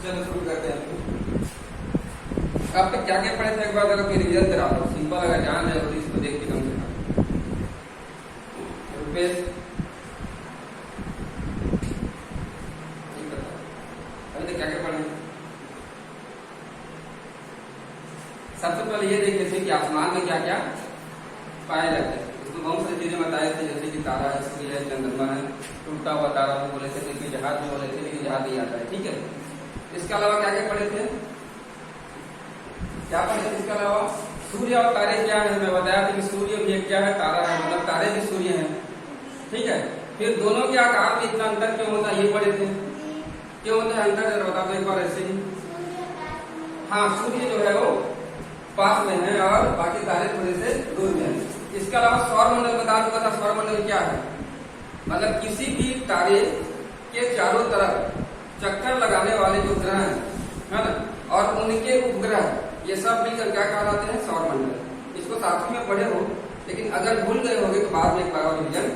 चलो शुरू करते हैं। आप तक क्या क्या पढ़े थे एक बार जरा कोई रिविजन करा दो, सिंपल अगर ध्यान है तो इसको देख के कम से कम। रुपेश अभी तक क्या क्या पढ़े? सबसे पहले ये देखे थे कि आसमान में क्या क्या पाए जाते हैं। उसमें बहुत सारी चीजें बताए थे, जैसे कि तारा है, सूर्य है, चंद्रमा है, टूटा हुआ तारा भी बोले थे, लेकिन जहाज भी बोले थे, लेकिन जहाज नहीं आता है। ठीक है, इसके अलावा क्या क्या पढ़े थे? क्या पढ़े थे इसके अलावा? सूर्य और तारे क्या है, मैं बताया था कि सूर्य भी एक क्या है, तारा है, मतलब तारे भी सूर्य है। ठीक है, फिर दोनों के आकार में इतना अंतर क्यों होता है ये पढ़े थे। क्यों होता है अंतर, बता दो एक बार ऐसे ही। हाँ, सूर्य जो है वो पास में है और बाकी तारे थोड़े से दूर में है। इसके अलावा सौर मंडल बता दूंगा था। सौर मंडल क्या है, मतलब किसी भी तारे के चारों तरफ चक्कर लगाने वाले जो ग्रह है ना, और उनके उपग्रह, ये सब मिलकर क्या कहलाते हैं, सौर मंडल। इसको साथ में पढ़े हो, लेकिन अगर भूल गए होगे तो बाद में एक बार रिवीजन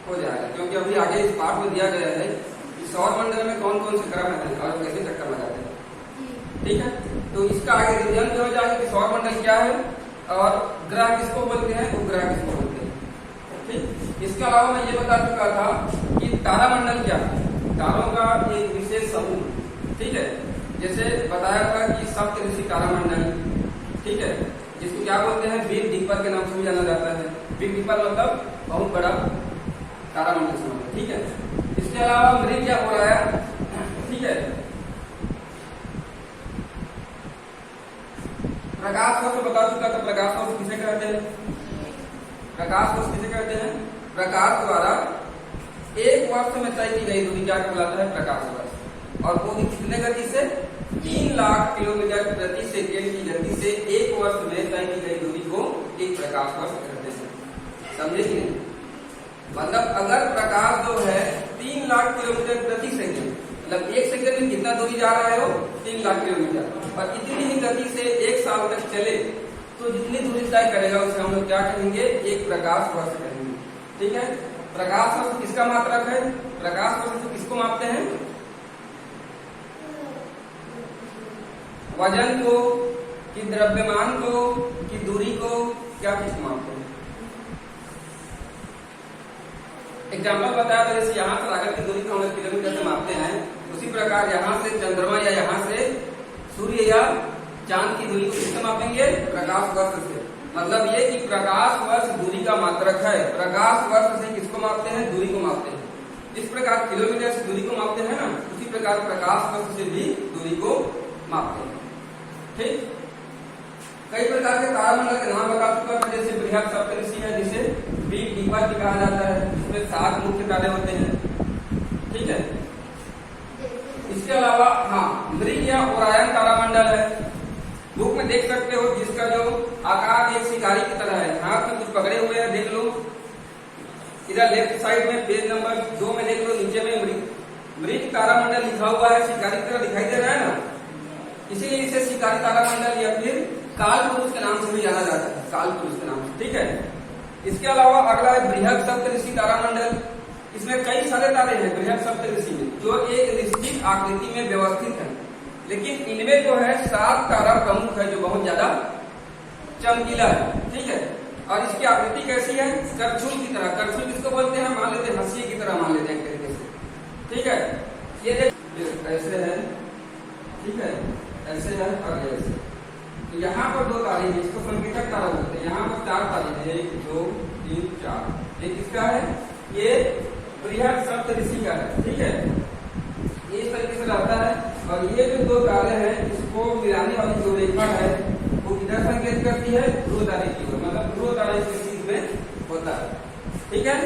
हो जाएगा, क्योंकि अभी आगे इस पाठ में दिया गया है कि सौर मंडल में कौन कौन से ग्रह हैं और कैसे चक्कर लगाते हैं। ठीक है, तो इसका आगे रिवीजन भी हो जाएगा कि सौर मंडल क्या है और ग्रह किसको बोलते हैं, उपग्रह किसको बोलते हैं। ठीक, इसके अलावा मैं ये बता चुका था कि तारामंडल क्या है, तारों का एक विशेष समूह। ठीक है, जैसे बताया था कि सप्तऋषि तारामंडल, ठीक है, जिसको क्या बोलते हैं, वीर दीपक के नाम से भी जाना जाता है। वीर दीपक मतलब बहुत बड़ा तारामंडल समूह। ठीक है, इसके अलावा मृग क्या हो रहा है, ठीक है, प्रकाश वर्ष बता चुका था। प्रकाश वर्ष किसे कहते हैं, प्रकाश वर्ष किसे कहते हैं, प्रकाश द्वारा एक वर्ष में तय की गई दूरी क्या कहलाता है, प्रकाश वर्ष। और वो भी कितने गति से, 3 लाख किलोमीटर प्रति सेकेंड की गति से एक वर्ष में तय की गई दूरी को एक प्रकाश वर्ष कहते हैं। समझे कि नहीं, मतलब अगर प्रकाश जो है 3 लाख किलोमीटर प्रति सेकेंड, मतलब एक सेकंड में कितना दूरी जा रहा है वो, 3 लाख किलोमीटर, और इतनी ही गति से एक साल तक चले तो जितनी दूरी तय करेगा उसे हम लोग क्या कहेंगे, एक प्रकाश वर्ष कहेंगे। ठीक है, प्रकाश वर्ष किसका मात्रक है, प्रकाश वर्ष किसको मापते हैं, वजन को, कि द्रव्यमान को, कि दूरी को, क्या किसको मापते हैं। एग्जाम्पल बताया था, जैसे यहाँ से सागर की दूरी को हम लोग किलोमीटर से मापते हैं, उसी प्रकार यहाँ से चंद्रमा या यहाँ से सूर्य या चांद की दूरी को किससे मापेंगे, प्रकाश वर्ष से। मतलब ये कि प्रकाश वर्ष दूरी का मात्रक है। प्रकाश वर्ष से किसको मापते हैं, दूरी को मापते हैं। जिस प्रकार किलोमीटर से दूरी को मापते हैं ना, उसी प्रकार प्रकाश वर्ष से भी दूरी को मापते हैं। ठीक, कई प्रकार के तारामंडल के नाम बता चुका था, जैसे बृहद सप्तऋषि है जिसे वीर दीपक भी कहा जाता है, इसमें 7 मुख्य तारे होते हैं। ठीक है, इसके अलावा हाँ, मृग या ओरायन तारामंडल है, बुक में देख सकते हो, जिसका जो आकार एक शिकारी की तरह है। हाथ में कुछ पकड़े हुए हैं, देख लो इधर लेफ्ट साइड में पेज नंबर 2 में देख लो, नीचे में मृग तारामंडल लिखा हुआ है, शिकारी की तरह दिखाई दे रहा है ना, इसीलिए इसे शिकारी तारामंडल या फिर काल पुरुष के नाम से भी जाना जाता है, काल पुरुष के नाम से। ठीक है, इसके अलावा अगला है बृहद सप्तऋषि तारामंडल। इसमें कई सारे तारे हैं बृहद सप्तऋषि में, जो एक निश्चित आकृति में व्यवस्थित है, लेकिन इनमें जो है 7 तारा प्रमुख है जो बहुत ज्यादा चमकीला है। ठीक है, और इसकी आकृति कैसी है, करछुल की तरह। करछुल किसको बोलते हैं, मान लेते हैं हंसिए की तरह, मान लेते हैं एक तरीके से। ठीक है, ये ऐसे है, ठीक है, ऐसे है और ऐसे। तो यहाँ पर 2 तारे हैं, इसको संकेतक तारा बोलते हैं। यहाँ पर 4 तारे हैं, 1 2 3 4। ये किसका है, ये बृहद सप्तऋषि का है। ठीक है, ये इस तरीके से रहता है, और ये जो 2 तारे हैं इसको मिलाने वाली जो रेखा है वो किधर संकेत करती है, ध्रुव तारे की ओर, मतलब ध्रुव तारा इस चीज में होता है। ठीक है,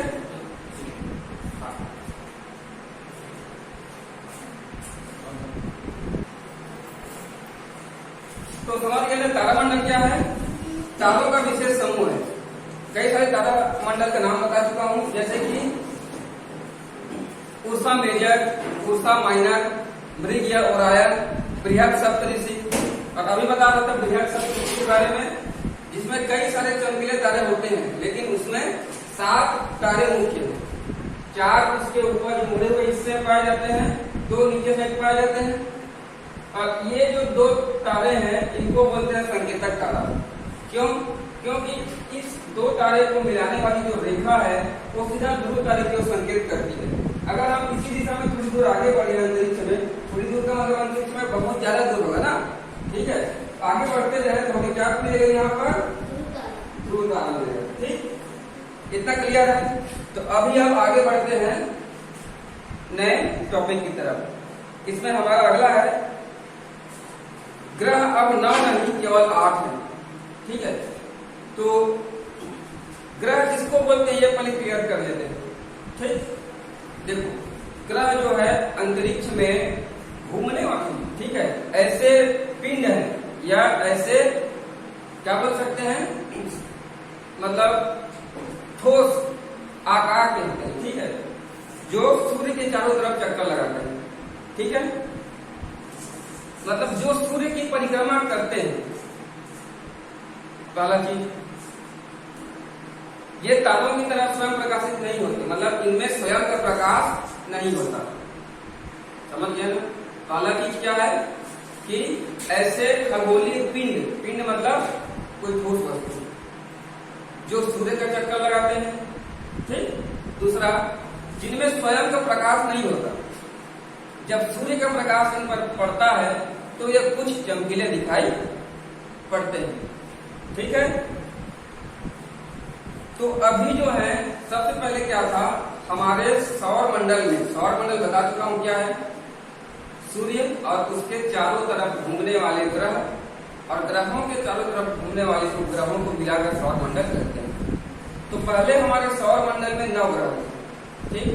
तो समझ गए तारामंडल क्या है, तारों का विशेष समूह है। कई सारे तारामंडल का नाम बता चुका हूं, जैसे कि उर्सा मेजर, उर्सा माइनर, मृग या ओरायन, बृहद सप्तऋषि। और अभी बता रहा था बृहद सप्तऋषि के बारे में, जिसमें कई सारे चमकीले तारे होते हैं, लेकिन उसमें 7 तारे मुख्य हैं। 4 उसके ऊपर मुड़े हुए हिस्से पाए जाते हैं, 2 नीचे साइड पाए जाते हैं, और ये जो दो तारे हैं इनको बोलते हैं संकेतक तारा। क्यों? क्योंकि इस दो तारे को मिलाने वाली जो रेखा है वो सीधा ध्रुव तारे की ओर संकेत करती है। अगर हम इसी दिशा में थोड़ी दूर आगे बढ़े अंतरिक्ष में, थोड़ी दूर का मतलब अंतरिक्ष में बहुत ज्यादा दूर होगा ना, ठीक है, आगे बढ़ते रहे तो हमें क्या मिलेगा यहाँ पर? ध्रुव तारा मिलेगा। ठीक, इतना क्लियर है। तो अभी हम आगे बढ़ते हैं नए टॉपिक की तरफ। इसमें हमारा अगला है ग्रह अब 9 नहीं केवल 8 है। ठीक है, तो ग्रह किसको बोलते हैं ये पहले क्लियर कर लेते हैं। ठीक, देखो ग्रह जो है अंतरिक्ष में घूमने वाली, ठीक है, ऐसे पिंड है या ऐसे क्या बोल सकते हैं, मतलब ठोस आकार के होते हैं, ठीक है, जो सूर्य के चारों तरफ चक्कर लगाते हैं। ठीक है, मतलब जो सूर्य की परिक्रमा करते हैं। पहला चीज, ये तारों की तरह स्वयं प्रकाशित नहीं होते, मतलब इनमें स्वयं का प्रकाश नहीं होता। समझ गए ना? पहला चीज क्या है कि ऐसे खगोलीय पिंड, पिंड मतलब कोई ठोस वस्तु जो सूर्य का चक्कर लगाते हैं। ठीक, दूसरा, जिनमें स्वयं का प्रकाश नहीं होता। जब सूर्य का प्रकाश इन पर पड़ता है तो ये कुछ चमकीले दिखाई पड़ते हैं। ठीक है, तो अभी जो है सबसे पहले क्या था, हमारे सौर मंडल में, सौर मंडल बता चुका हूं क्या है, सूर्य और उसके चारों तरफ घूमने वाले ग्रह और ग्रहों के चारों तरफ घूमने वाले उपग्रहों को मिलाकर सौर मंडल कहते हैं। तो पहले हमारे सौर मंडल में 9 ग्रह थे। ठीक,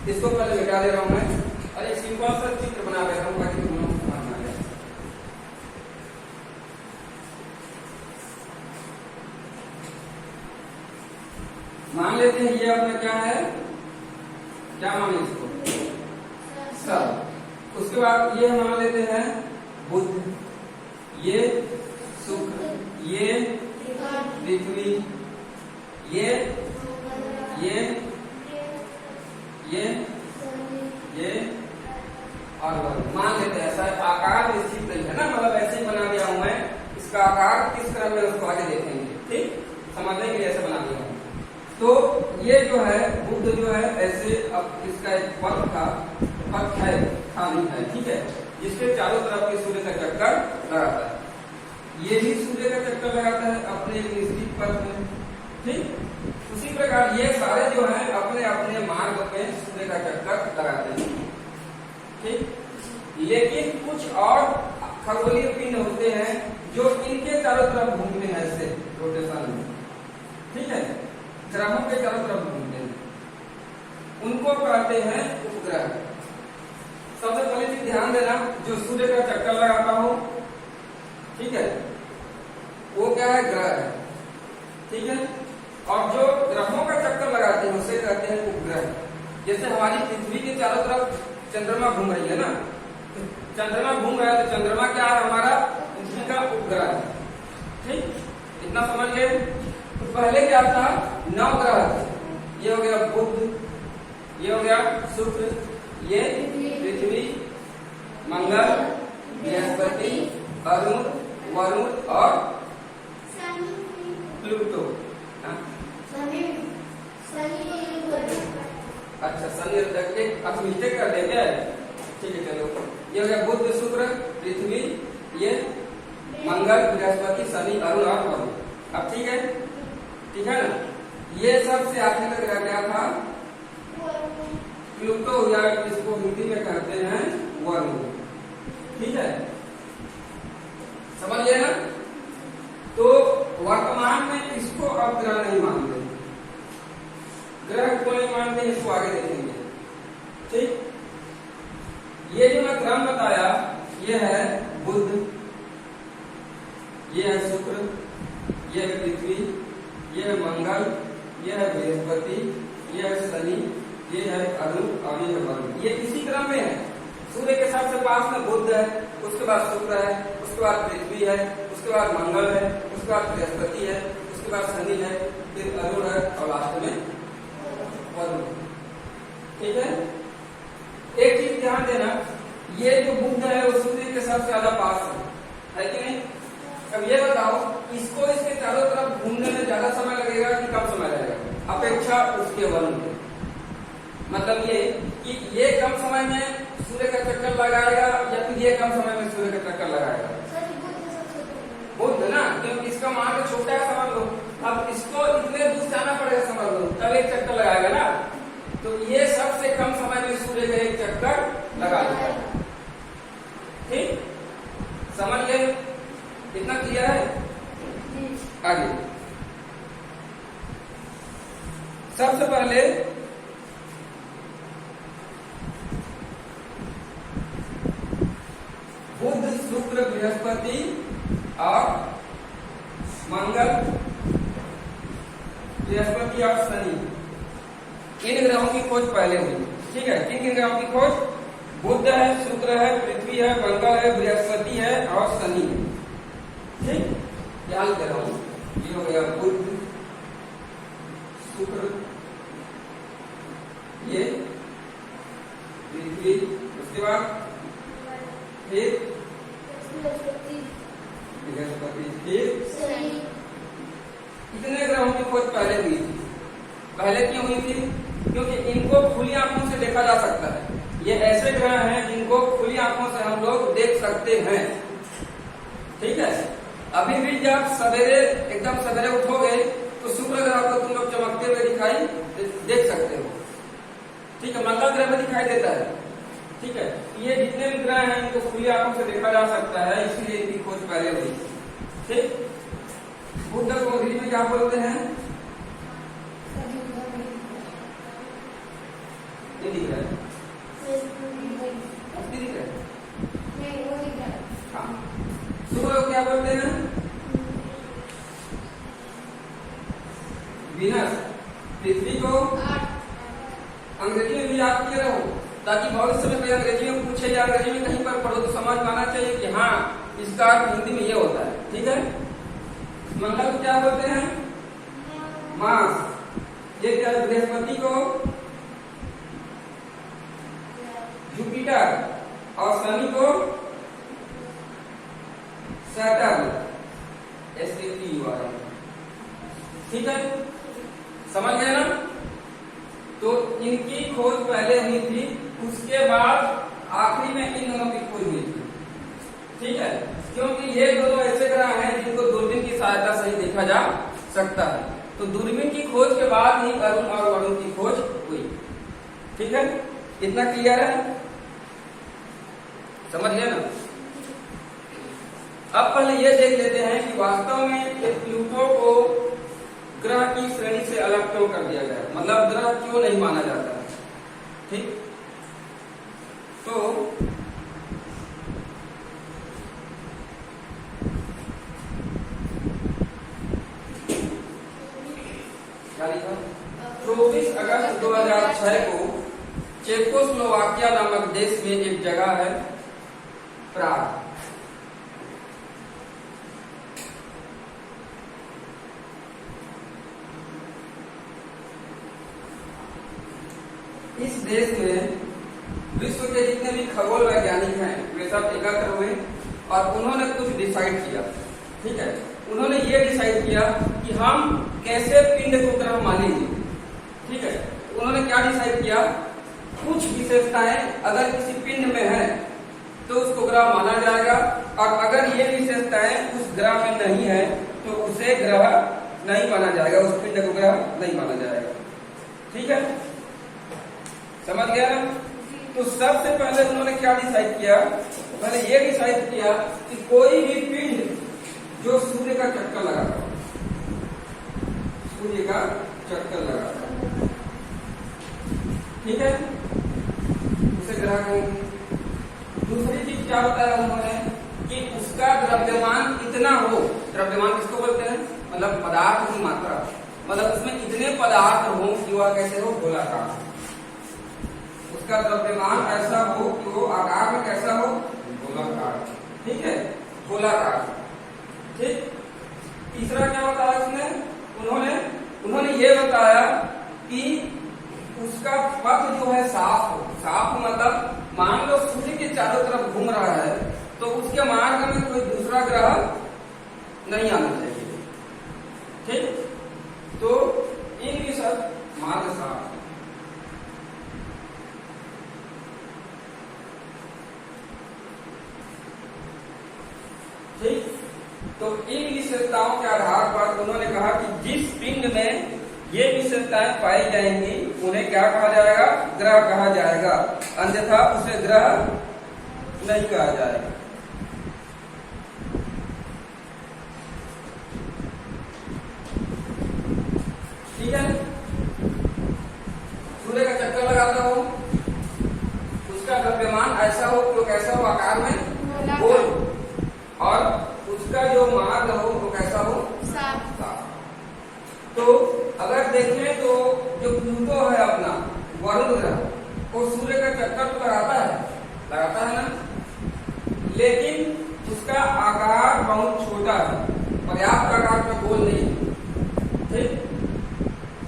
इसको पहले मिटा दे रहा हूं मैं और एक सिंपल सा चित्र बना दे रहा हूं ताकि तुम लोग समझ में आ जाए। मान लेते हैं ये अपना क्या है, क्या मान लें इसको, सब। उसके बाद ये मान लेते हैं बुध, ये शुक्र, ये पृथ्वी, ये और मान लेते हैं ऐसा आकार निश्चित नहीं है ना, मतलब ऐसे ही बना दिया हूं मैं। इसका आकार किस तरह में उसको आगे देखेंगे। ठीक, समझने के लिए ऐसे बना दिया हूं। तो ये जो है बुध जो है ऐसे, अब इसका एक पथ था, पथ है, खाली है, ठीक है, जिसके चारों तरफ के सूर्य का चक्कर लगाता है। ये भी सूर्य का चक्कर लगाता है अपने एक निश्चित पथ में। ठीक, उसी प्रकार ये सारे जो है अपने अपने मार्ग पे सूर्य का चक्कर लगाते हैं। ठीक, लेकिन कुछ और खगोलीय पिंड होते हैं जो इनके चारों तरफ घूमते हैं ऐसे रोटेशन में। ठीक है, ग्रहों के चारों तरफ घूमते हैं, उनको कहते हैं उपग्रह। सबसे पहले चीज ध्यान देना, जो सूर्य का चक्कर लगाता हो, ठीक है, वो क्या है, ग्रह है। ठीक है, और जो ग्रहों का चक्कर लगाते हैं उसे कहते हैं उपग्रह। जैसे हमारी पृथ्वी के चारों तरफ चंद्रमा घूम रही है ना, तो चंद्रमा घूम रहा है तो चंद्रमा क्या है, हमारा पृथ्वी का उपग्रह है। ठीक, इतना समझ गए। तो पहले क्या था, 9 ग्रह थे। ये हो गया बुध, ये हो गया शुक्र, ये पृथ्वी, मंगल, बृहस्पति, अरुण, वरुण और प्लूटो। अच्छा, शनि अब मिस्टेक कर दे क्या? ठीक है, चलो, ये हो गया बुध, शुक्र, पृथ्वी, ये मंगल, बृहस्पति, शनि, अरुण और वरुण। अब ठीक है, ठीक है ना? ये सबसे आखिर तक रह गया था प्लूटो, या इसको हिंदी में कहते हैं वरुण। ठीक है, समझ गए ना? तो वर्तमान में इसको अब ग्रह नहीं मानते, ग्रह को नहीं मानते, इसको आगे देखेंगे। ठीक, ये जो मैं क्रम बताया, ये है बुध, ये है शुक्र, ये है पृथ्वी, ये है मंगल, ये है बृहस्पति, ये है शनि, ये है अरुण और ये है वरुण। ये इसी क्रम में है। सूर्य के सबसे पास में बुध है, उसके बाद शुक्र है, उसके बाद पृथ्वी है, उसके बाद मंगल है, उसके बाद बृहस्पति है, उसके बाद शनि है, फिर अरुण है और लास्ट में वरुण। ठीक है, एक चीज ध्यान देना, ये जो बुध है वो सूर्य के सबसे ज्यादा पास है कि नहीं? अब ये बताओ, इसको इसके चारों तरफ घूमने में ज्यादा समय लगेगा कि कम समय लगेगा अपेक्षा उसके वर्ण के? मतलब ये कि ये कम समय में सूर्य का चक्कर लगाएगा या फिर ये कम समय में सूर्य का चक्कर लगाएगा? बुध ना, क्योंकि इसका मान तो छोटा है समझ लो। अब इसको इतने दूर जाना पड़ेगा समझ लो, तब एक चक्कर लगाएगा ना। तो ये सबसे कम समय में सूर्य का एक चक्कर लगा देगा। ठीक, समझ गए? इतना क्लियर है? आगे सबसे पहले बुध, शुक्र, बृहस्पति और मंगल, बृहस्पति और शनि, इन ग्रहों की खोज पहले हुई। ठीक है, किन किन ग्रहों की खोज? बुध है, शुक्र है, पृथ्वी है, मंगल है, बृहस्पति है और शनि है। ठीक, क्या लिख रहा हूं? ये हो गया बुध, शुक्र, ये पृथ्वी, उसके बाद फिर बृहस्पति, फिर इतने ग्रहों की खोज पहले हुई थी। पहले क्यों हुई थी? क्योंकि इनको खुली आंखों से देखा जा सकता है। ये ऐसे ग्रह हैं जिनको खुली आंखों से हम लोग देख सकते हैं। ठीक है, अभी भी जब सवेरे एकदम सवेरे उठोगे तो शुक्र ग्रह को तुम लोग चमकते हुए दिखाई देख सकते हो। ठीक है, मंगल ग्रह में दिखाई देता है। ठीक है, ये जितने भी ग्रह हैं इनको खुली आंखों से देखा जा सकता है, इसलिए इनकी खोज पहले हुई। ठीक, बुध को अंग्रेजी में क्या बोलते हैं? ये दिख रहा है, दिख रहा है। हाँ, शुक्र को क्या बोलते हैं? वीनस। पृथ्वी को अंग्रेजी में भी याद किए रहो, ताकि भविष्य में कोई अंग्रेजी में पूछे या अंग्रेजी में कहीं पर पढ़ो तो समझ पाना चाहिए कि हाँ इसका हिंदी में ये होता है। ठीक है, मंगल को क्या बोलते हैं? मार्स। ये क्या है? बृहस्पति को जुपिटर और शनि को सैटर्न, SATURN। ठीक है, समझ गए ना? तो इनकी खोज पहले हुई थी, उसके बाद आखिरी में इन दोनों की खोज हुई थी। ठीक है, क्योंकि ये दोनों ऐसे ग्रह हैं जिनको दूरबीन की सहायता से ही देखा जा सकता है। तो दूरबीन की खोज के बाद ही अरुण और वरुण की खोज हुई। ठीक है, इतना क्लियर है? समझ गए ना? अब पहले ये देख लेते हैं कि वास्तव में प्लूटो को ग्रह की श्रेणी से अलग क्यों कर दिया गया, मतलब ग्रह क्यों नहीं माना जाता है। ठीक, तो क्या लिखा? 24 अगस्त 2006 को चेकोस्लोवाकिया नामक देश में एक जगह है प्राग, इस देश में विश्व के जितने भी खगोल वैज्ञानिक हैं वे सब एकत्र हुए और उन्होंने कुछ डिसाइड किया। ठीक है, उन्होंने ये डिसाइड किया कि हम कैसे पिंड को ग्रह मानेंगे। ठीक है, उन्होंने क्या डिसाइड किया? कुछ विशेषताएं अगर किसी पिंड में है तो उसको ग्रह माना जाएगा, और अगर ये विशेषताएं उस ग्रह में नहीं है तो उसे ग्रह नहीं माना जाएगा, उस पिंड को ग्रह नहीं माना जाएगा। ठीक है, समझ गया ना? तो सबसे पहले उन्होंने क्या डिसाइड किया? पहले ये डिसाइड किया कि कोई भी पिंड जो सूर्य का चक्कर लगाता है, सूर्य का चक्कर लगाता है, ठीक है, उसे ग्रह कहेंगे। दूसरी चीज क्या बताया उन्होंने कि उसका द्रव्यमान इतना हो, द्रव्यमान किसको बोलते हैं? मतलब पदार्थ की मात्रा, मतलब उसमें इतने पदार्थ हो कि वह कैसे हो? गोलाकार। उसका द्रव्यमान ऐसा हो कि वो आकार में कैसा हो? गोलाकार। ठीक है, गोलाकार। ठीक, तीसरा क्या बताया उसने? उन्होंने ये बताया कि उसका पथ जो है साफ हो। साफ मतलब मान लो सूर्य के चारों तरफ ग्रह नहीं आना चाहिए। ठीक, तो इन विषय मार्ग साफ। ठीक, तो इन विशेषताओं के आधार पर उन्होंने कहा कि जिस पिंड में ये विशेषताएं पाई जाएंगी उन्हें क्या कहा जाएगा, ग्रह कहा जाएगा, अन्यथा उसे ग्रह नहीं कहा जाएगा। ठीक है, सूर्य का चक्कर लगाता हो, उसका द्रव्यमान ऐसा हो कि वो कैसा हो, आकार में गोल, और उसका जो मार्ग हो वो कैसा हो, साफ। तो अगर देखें तो जो प्लूटो है अपना वरुण ग्रह, वो सूर्य का चक्कर तो लगाता है ना, लेकिन उसका आकार बहुत छोटा है, पर्याप्त आकार का गोल नहीं है। ठीक,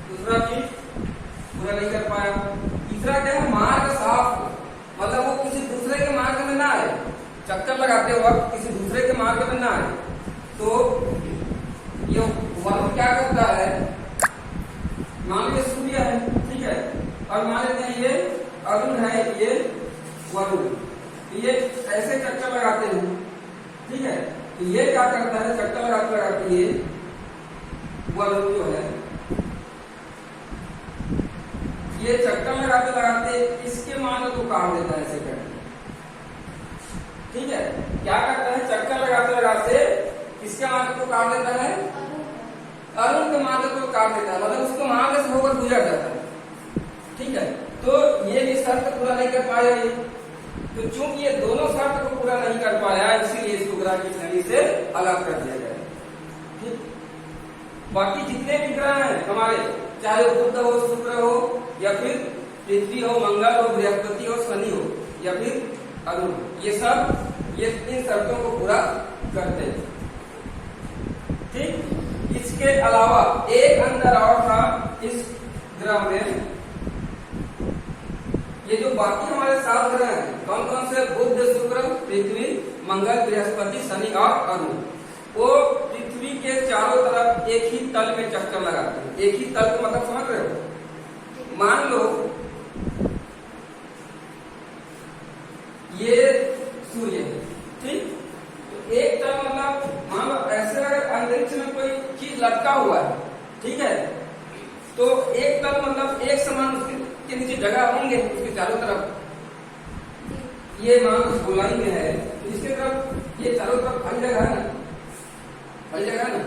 दूसरा चीज पूरा नहीं कर पाया। तीसरा क्या है, मार्ग साफ, मतलब वो किसी दूसरे के मार्ग में ना आए, चक्कर लगाते वक्त किसी दूसरे के मार्ग में ना आए। तो ये वरुण क्या करता है, मान लीजिए सूर्य है, ठीक है, और मान लेते हैं ये अरुण है, ये वरुण, ये ऐसे चक्कर लगाते हैं। ठीक है, तो ये क्या करता है, चक्कर लगाते ये वरुण जो है, ये चक्कर लगाते इसके मान को काट देता है ऐसे करके। ठीक है, क्या करता है, चक्कर लगाते इसके मार्ग को काट देता है, अरुण के मार्ग को काट देता है, मतलब उसको मार्ग से होकर गुजर जाता है। ठीक है, तो ये भी शर्त पूरा नहीं कर पाया ये, तो चूंकि ये दोनों शर्त को पूरा नहीं कर पाया इसीलिए इसको ग्रह की श्रेणी से अलग कर दिया गया। ठीक, बाकी जितने भी ग्रह हैं हमारे, चाहे बुध हो, शुक्र हो, या फिर पृथ्वी हो, मंगल हो, बृहस्पति हो, शनि हो, या फिर अरुण, ये सब ये इन शर्तों को पूरा करते हैं। ठीक, इसके अलावा एक अंतर और था इस ग्रह में, ये जो बाकी हमारे 7 ग्रह हैं, कौन कौन से, बुध, शुक्र, पृथ्वी, मंगल, बृहस्पति, शनि और अरुण, वो पृथ्वी के चारों तरफ एक ही तल में चक्कर लगाते हैं। एक ही तल का मतलब समझ रहे हो, मान लो ये सूर्य है, ठीक, तो एक तल मतलब मान लो ऐसे अगर अंतरिक्ष में कोई चीज लटका हुआ है, ठीक है, तो एक तल मतलब एक समान उसके नीचे जगह होंगे उसके चारों तरफ, ये मान लो गोलाई में है, इसके तरफ ये चारों तरफ खाली जगह है ना, खाली जगह है ना,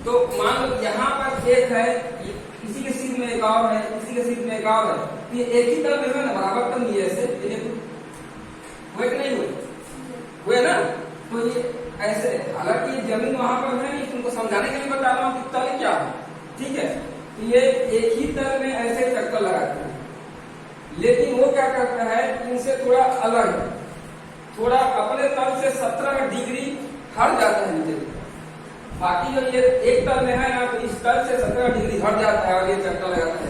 तो मान लो यहाँ पर खेत है, किसी के सिर में एक और है, किसी के सिर में एक और है, तो ये एक ही तल में है ना, बराबर तो नहीं है ऐसे, हुए कि नहीं हुए ना, तो ये ऐसे, हालांकि ये जमीन वहां पर है नहीं, तुमको समझाने के लिए बता रहा हूँ कि तल क्या है। ठीक है, तो ये एक ही तल में ऐसे चक्कर लगाते हैं, लेकिन वो क्या करता है, इनसे थोड़ा अलग, थोड़ा अपने तल से 17 डिग्री हट जाता है नीचे। बाकी जो ये एक तल में है ना, तो इस तल से 17 डिग्री हट जाता है और ये चक्कर लगाता है।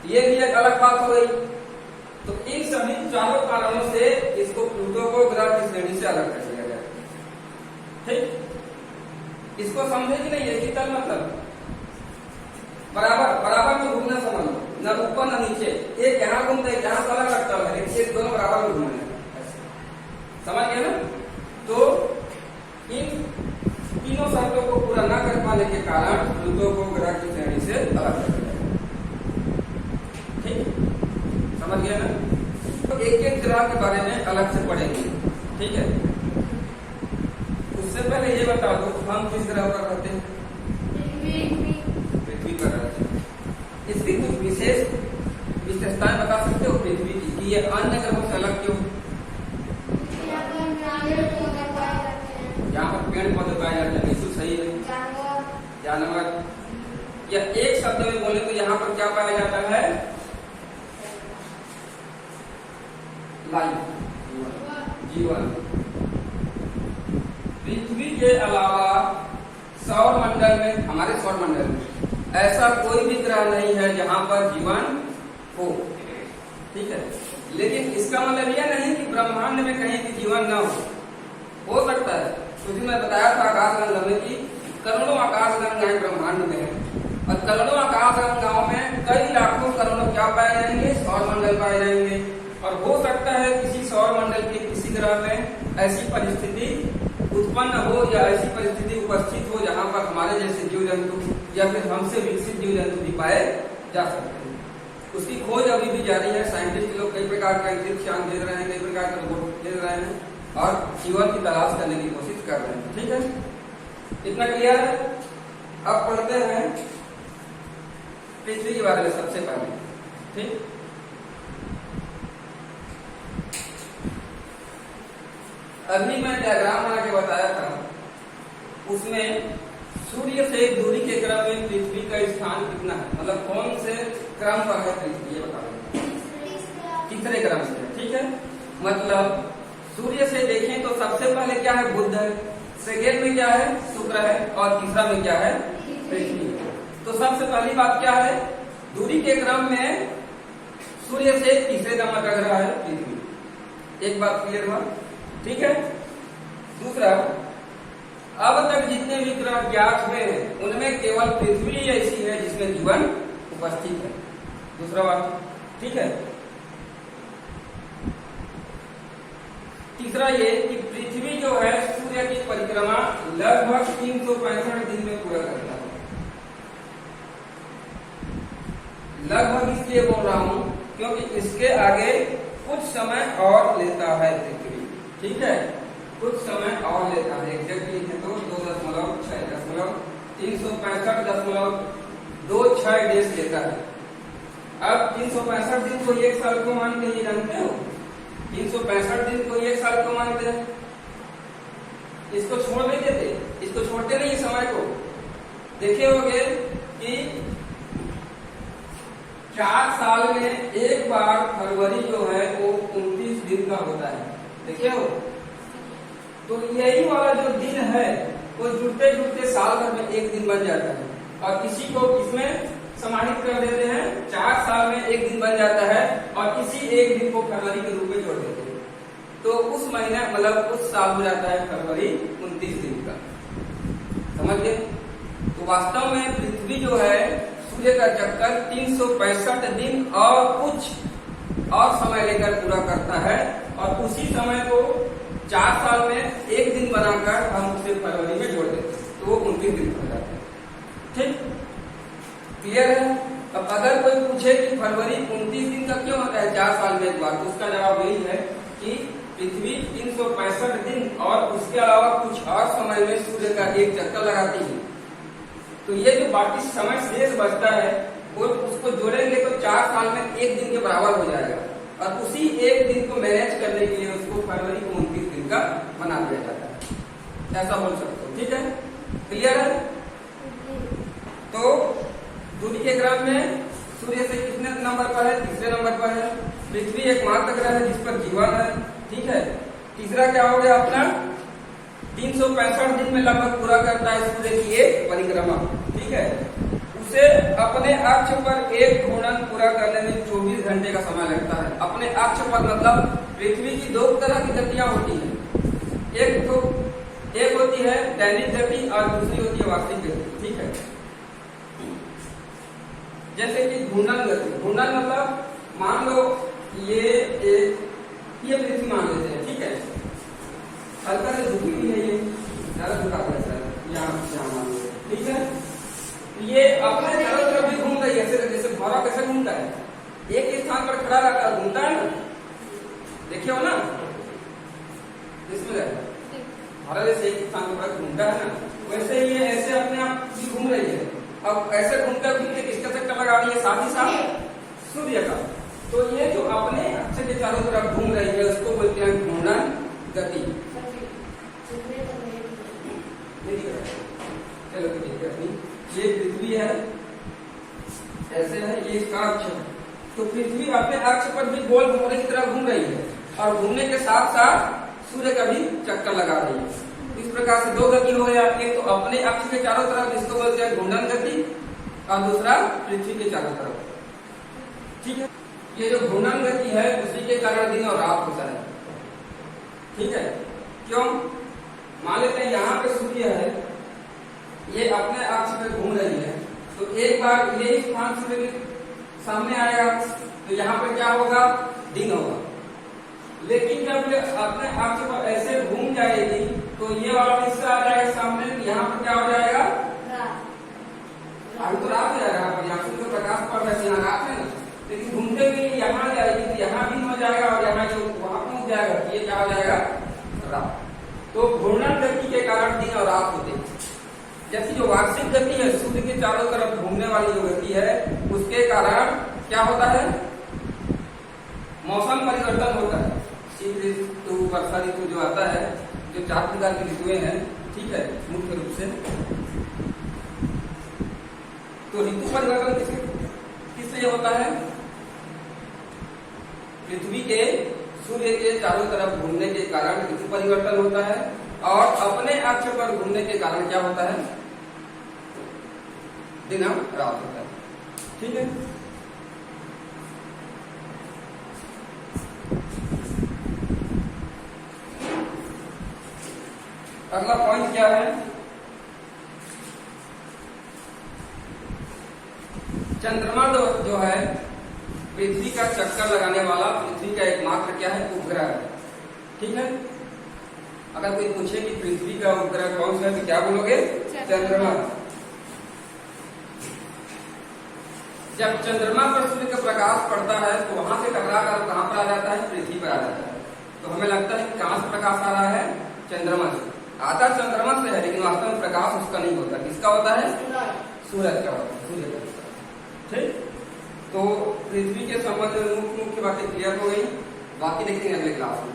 ये भी एक अलग बात हो गई। तो इन सभी चारों कारणों से इसको प्लूटो को ग्रह की श्रेणी से अलग कर दिया गया। ठीक, इसको समझे कि नहीं, एक ही तल मतलब बराबर में घूमना समझ लो, न ऊपर न नीचे, एक यहाँ घूमता है, यहाँ अलग लगता है, लेकिन ये दोनों बराबर में घूमने, समझ गए ना। तो इन तीनों शर्तों को पूरा न कर पाने के कारण प्लूटो को ग्रह की श्रेणी से अलग कर दिया। ठीक, समझ गया ना। तो एक एक ग्रह के बारे में अलग से पढ़ेंगे। ठीक है, उससे पहले ये बता दो हम किस ग्रह पर रहते हैं, पृथ्वी पर रहते हैं। इसकी कुछ विशेषताएं बता सकते हो पृथ्वी की, कि ये अन्य ग्रहों से अलग क्यों? यहाँ पर पेड़ पौधे पाए जाते हैं, बिल्कुल सही है। जानवर, या एक शब्द में बोले तो यहाँ पर क्या पाया जाता है, लाइफ, जीवन। पृथ्वी के अलावा सौर मंडल में, हमारे सौर मंडल में ऐसा कोई भी ग्रह नहीं है जहां पर जीवन हो। ठीक है, लेकिन इसका मतलब यह नहीं कि ब्रह्मांड में कहीं भी जीवन न हो सकता है, क्योंकि मैं बताया था आकाश गंगा में कि करोड़ों आकाश गंगाएं ब्रह्मांड में है और करोड़ों आकाश गंगाओं में कई लाखों करोड़ों क्या पाए जाएंगे, सौर मंडल पाए जाएंगे। और हो सकता है किसी सौर मंडल के किसी ग्रह में ऐसी परिस्थिति उत्पन्न हो या ऐसी परिस्थिति उपस्थित हो जहां पर हमारे जैसे जीव जंतु या फिर हमसे विकसित जीव जंतु भी पाए जा सकते हैं। उसकी खोज अभी भी जारी है। साइंटिस्ट लोग कई प्रकार का अंतरिक्ष यान भेज रहे हैं, कई प्रकार के रोबोट भेज रहे हैं और जीवन की तलाश करने की कोशिश कर रहे हैं। ठीक है, इतना क्लियर है। अब पढ़ते हैं पृथ्वी के बारे में सबसे पहले। ठीक, अभी मैं डायग्राम बना के बताया था, उसमें सूर्य से दूरी के क्रम में पृथ्वी का स्थान कितना है, मतलब कौन से क्रम पर है पृथ्वी, ये बता दें। तीसरे क्रम से। ठीक है, मतलब सूर्य से देखें तो सबसे पहले क्या है, बुध है, सेकेंड में क्या है, शुक्र है और तीसरा में क्या है, पृथ्वी। तो सबसे पहली बात क्या है, दूरी के क्रम में सूर्य से तीसरे नंबर का ग्रह है पृथ्वी। एक बात क्लियर हुआ। ठीक है, दूसरा, अब तक जितने भी ग्रह ज्ञात हुए हैं उनमें केवल पृथ्वी ऐसी है जिसमें जीवन उपस्थित है। दूसरा बात, ठीक है। तीसरा ये कि पृथ्वी जो है सूर्य की परिक्रमा लगभग 365 दिन में पूरा करता है। लगभग इसलिए बोल रहा हूं क्योंकि इसके आगे कुछ समय और लेता है पृथ्वी। ठीक है, कुछ समय और लेता है। एग्जैक्टली है तो 2.6 डेज लेता है। अब 365 दिन को एक साल को मानते हैं, जानते हो? 365 दिन को एक साल को मानते हैं। इसको छोड़ नहीं देते, इसको छोड़ते नहीं समय को। देखे होंगे कि 4 साल में एक बार फरवरी जो है वो 29 दिन का होता है। देखे हो? तो यही वाला जो दिन है वो जुड़ते जुड़ते साल भर में एक दिन बन जाता है और किसी को इसमें समाहित कर देते हैं। 4 साल में एक दिन बन जाता है और किसी एक दिन को फरवरी के रूप में जोड़ देते हैं। तो उस महीना मतलब उस साल हो जाता है फरवरी 29 दिन का। समझ गए? तो वास्तव में पृथ्वी जो है सूर्य का चक्कर 365 दिन और कुछ और समय लेकर पूरा करता है और उसी समय को 4 साल में एक दिन बनाकर हम उसे फरवरी में जोड़ देते हैं तो वो 29 दिन हो जाता है। ठीक, क्लियर है? अब अगर कोई पूछे कि फरवरी 29 दिन का क्यों होता है 4 साल में एक बार, तो उसका जवाब यही है कि पृथ्वी 365 दिन और उसके अलावा कुछ और समय में सूर्य का एक चक्कर लगाती है। तो ये जो बाकी समय शेष बचता है वो उसको जोड़ेंगे तो 4 साल में एक दिन के बराबर हो जाएगा और उसी एक दिन को मैनेज करने के लिए उसको फरवरी को 29 दिन का बना दिया जाता है। ऐसा बोल सकते हो। ठीक है, क्लियर है? तो दूरी के क्रम में सूर्य से कितने नंबर पर है? तीसरे नंबर पर है। पृथ्वी एकमात्र ग्रह है जिस पर जीवन है। ठीक है, तीसरा क्या हो गया अपना? 365 दिन में लगभग पूरा करता है सूर्य की एक परिक्रमा। ठीक है, उसे अपने अक्ष पर एक घूर्णन पूरा करने में 24 घंटे का समय लगता है। अपने अक्ष पर मतलब पृथ्वी की 2 तरह की गतियां होती हैं। एक होती है दैनिक गति और दूसरी होती है वार्षिक गति। ठीक है, जैसे कि घूर्णन गति। घूर्णन मतलब मान लो ये पृथ्वी मान लेते हैं। ठीक है, हल्का से झुकी हुई है, ये ज्यादा झुका हुआ है यहाँ मान लो। ठीक है, ये अपने चारों तरफ भी घूम रही है, जैसे भौरा कैसे घूमता है, एक स्थान पर खड़ा रहता है, घूमता है ना, देखे हो ना? इसमें भौरा जैसे एक स्थान पर घूमता है ना, वैसे ये ऐसे अपने आप भी घूम रही है। अब ऐसे घूमते घूमते किसका चक्कर लगा रही है? साथ ही साथ सूर्य का। तो ये जो अपने अक्ष के चारों तरफ घूम रही है उसको बोलते हैं घूर्णन गति। चलो ठीक है, ये पृथ्वी है, ऐसे है, ये इसका अक्ष है। तो पृथ्वी अपने अक्ष पर भी गोल घूमने की तरह घूम रही है और घूमने के साथ साथ सूर्य का भी चक्कर लगा रही है। इस प्रकार से 2 गति हो गया। एक तो अपने अक्ष के चारों तरफ जिसको बोलते हैं घूर्णन गति और दूसरा पृथ्वी के चारों तरफ। ठीक है, ये जो घूर्णन गति है उसी के कारण दिन और रात होता है। ठीक है, क्यों? मान लेते हैं यहाँ पे सूर्य है, ये अपने अक्ष पे घूम रही है, तो एक बार ये स्थान सूर्य के सामने आएगा तो यहाँ पे क्या होगा, दिन होगा। लेकिन जब ये अपने अक्ष पर ऐसे घूम जाएगी तो ये वाला हिस्सा आ जाएगा सामने, यहाँ पर क्या हो जाएगा, अभी तो रात हो जाएगा, यहाँ सूर्य का प्रकाश पड़ रहा है, यहाँ रात है ना, लेकिन घूमते हुए यहाँ जाएगी तो यहाँ दिन हो जाएगा और यहाँ जो वहां पहुंच जाएगा, ये क्या हो जाएगा, रात। तो घूर्णन गति के कारण दिन और रात होते हैं। जैसे जो वार्षिक गति है, सूर्य के चारों तरफ घूमने वाली जो गति है, उसके कारण क्या होता है, मौसम परिवर्तन होता है। शीत ऋतु, वर्षा ऋतु जो आता है, जो 4 प्रकार की ऋतुएं हैं, ठीक है, मुख्य रूप से। तो ऋतु परिवर्तन किससे होता है, पृथ्वी के सूर्य के चारों तरफ घूमने के कारण ऋतु परिवर्तन होता है, और अपने अक्ष पर घूमने के कारण क्या होता है, दिन और रात होता है। ठीक है, अगला पॉइंट क्या है, चंद्रमा जो है पृथ्वी का चक्कर लगाने वाला, पृथ्वी का एकमात्र क्या है, उपग्रह है। ठीक है, अगर कोई पूछे कि पृथ्वी का उपग्रह कौन सा है तो क्या बोलोगे, चंद्रमा। जब चंद्रमा पर सूर्य का प्रकाश पड़ता है तो वहां से टकरा कर कहां पर आ जाता है, पृथ्वी पर आ जाता है। तो हमें लगता है कि कहां से प्रकाश आ रहा है, चंद्रमा से। आता चंद्रमा से है, लेकिन वास्तव में प्रकाश उसका नहीं होता, किसका होता है, सूरज का होता है, सूर्य का। ठीक, तो पृथ्वी के संबंध में मुख्य बातें क्लियर हो गई, बाकी देखेंगे अगले क्लास में।